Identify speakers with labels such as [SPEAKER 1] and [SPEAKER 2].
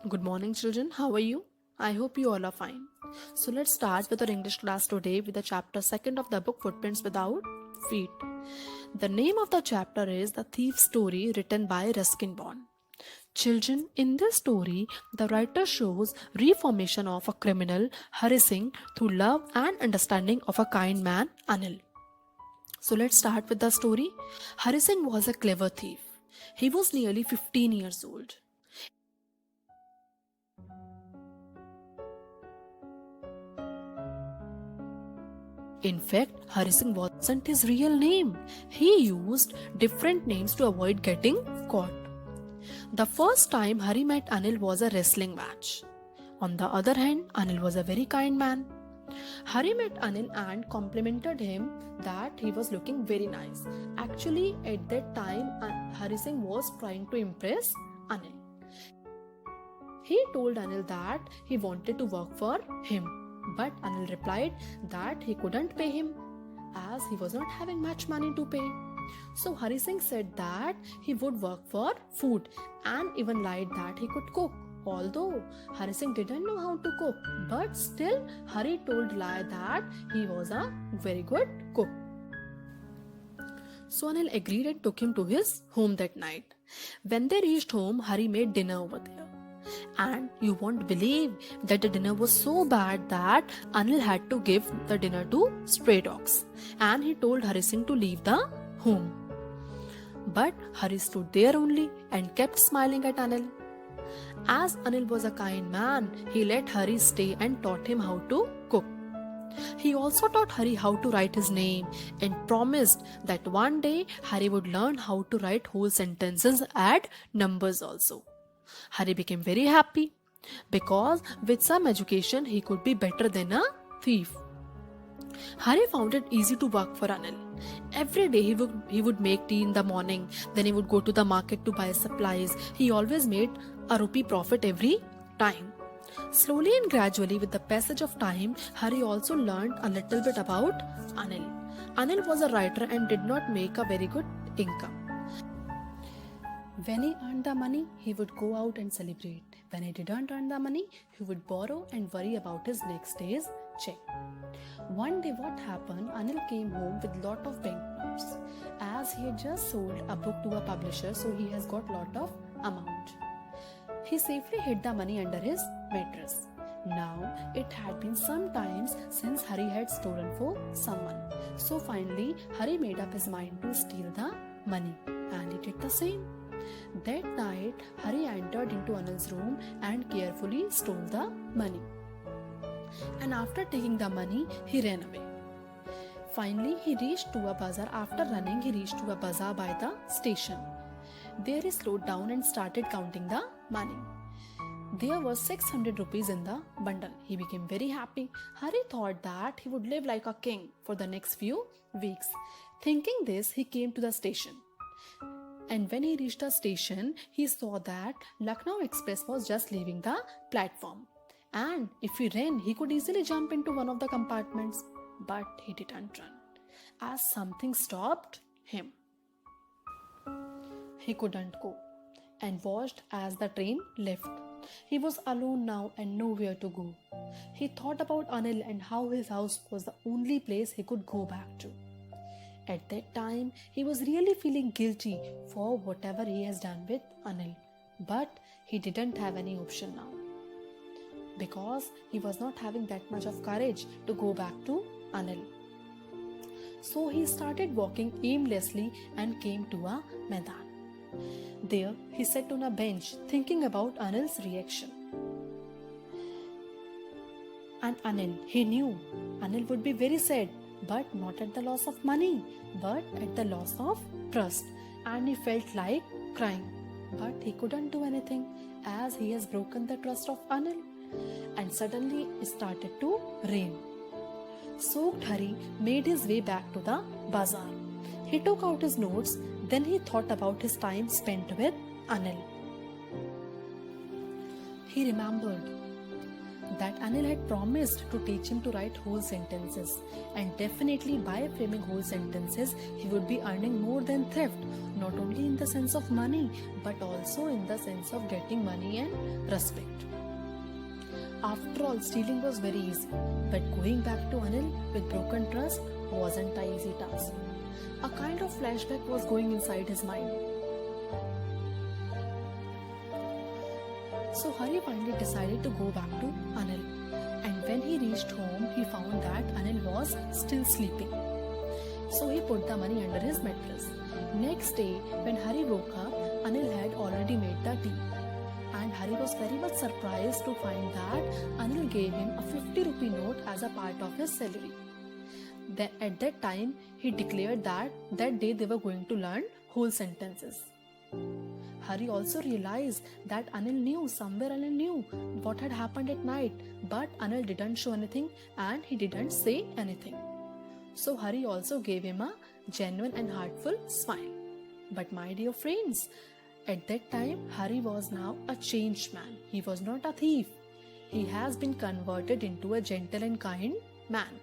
[SPEAKER 1] Good morning, children. How are you? I hope you all are fine. So let's start with our English class today with the chapter 2nd of the book Footprints Without Feet. The name of the chapter is The Thief's Story, written by Ruskin Bond. Children, in this story, the writer shows reformation of a criminal Hari Singh through love and understanding of a kind man, Anil. So let's start with the story. Hari Singh was a clever thief. He was nearly 15 years old. In fact, Hari Singh wasn't his real name. He used different names to avoid getting caught. The first time Hari met Anil was a wrestling match. On the other hand, Anil was a very kind man. Hari met Anil and complimented him that he was looking very nice. Actually, at that time, Hari Singh was trying to impress Anil. He told Anil that he wanted to work for him. But Anil replied that he couldn't pay him as he was not having much money to pay. So Hari Singh said that he would work for food and even lied that he could cook. Although Hari Singh didn't know how to cook, but still Hari told lie that he was a very good cook. So Anil agreed and took him to his home that night. When they reached home, Hari made dinner over there. And you won't believe that the dinner was so bad that Anil had to give the dinner to stray dogs. And he told Hari Singh to leave the home. But Hari stood there only and kept smiling at Anil. As Anil was a kind man, he let Hari stay and taught him how to cook. He also taught Hari how to write his name and promised that one day Hari would learn how to write whole sentences and numbers also. Hari became very happy because with some education he could be better than a thief. Hari found it easy to work for Anil. Every day he would make tea in the morning, then he would go to the market to buy supplies. He always made a rupee profit every time. Slowly and gradually, with the passage of time, Hari also learned a little bit about Anil. Anil was a writer and did not make a very good income. When he earned the money, he would go out and celebrate. When he didn't earn the money, he would borrow and worry about his next day's check. One day what happened, Anil came home with lot of banknotes. As he had just sold a book to a publisher, so he has got lot of amount. He safely hid the money under his mattress. Now, it had been some times since Hari had stolen for someone. So finally, Hari made up his mind to steal the money. And he did the same. That night, Hari entered into Anil's room and carefully stole the money. And after taking the money, he ran away. Finally, he reached to a bazaar. After running, he reached to a bazaar by the station. There he slowed down and started counting the money. There was 600 rupees in the bundle. He became very happy. Hari thought that he would live like a king for the next few weeks. Thinking this, he came to the station. And when he reached the station, he saw that Lucknow Express was just leaving the platform. And if he ran, he could easily jump into one of the compartments. But he didn't run, as something stopped him. He couldn't go and watched as the train left. He was alone now and nowhere to go. He thought about Anil and how his house was the only place he could go back to. At that time, he was really feeling guilty for whatever he has done with Anil. But he didn't have any option now, because he was not having that much of courage to go back to Anil. So he started walking aimlessly and came to a Maidan. There he sat on a bench thinking about Anil's reaction. And Anil, he knew Anil would be very sad, but not at the loss of money, but at the loss of trust. And he felt like crying, but he couldn't do anything as he has broken the trust of Anil. And suddenly it started to rain. Soaked Hari made his way back to the bazaar. He took out his notes, then he thought about his time spent with Anil. He remembered that Anil had promised to teach him to write whole sentences, and definitely by framing whole sentences, he would be earning more than theft, not only in the sense of money, but also in the sense of getting money and respect. After all, stealing was very easy, but going back to Anil with broken trust wasn't an easy task. A kind of flashback was going inside his mind. So Hari finally decided to go back to Anil, and when he reached home, he found that Anil was still sleeping. So he put the money under his mattress. Next day, when Hari woke up, Anil had already made the tea. And Hari was very much surprised to find that Anil gave him a 50 rupee note as a part of his salary. Then at that time, he declared that day they were going to learn whole sentences. Hari also realized that somewhere Anil knew what had happened at night, but Anil didn't show anything and he didn't say anything. So Hari also gave him a genuine and heartful smile. But my dear friends, at that time, Hari was now a changed man. He was not a thief. He has been converted into a gentle and kind man.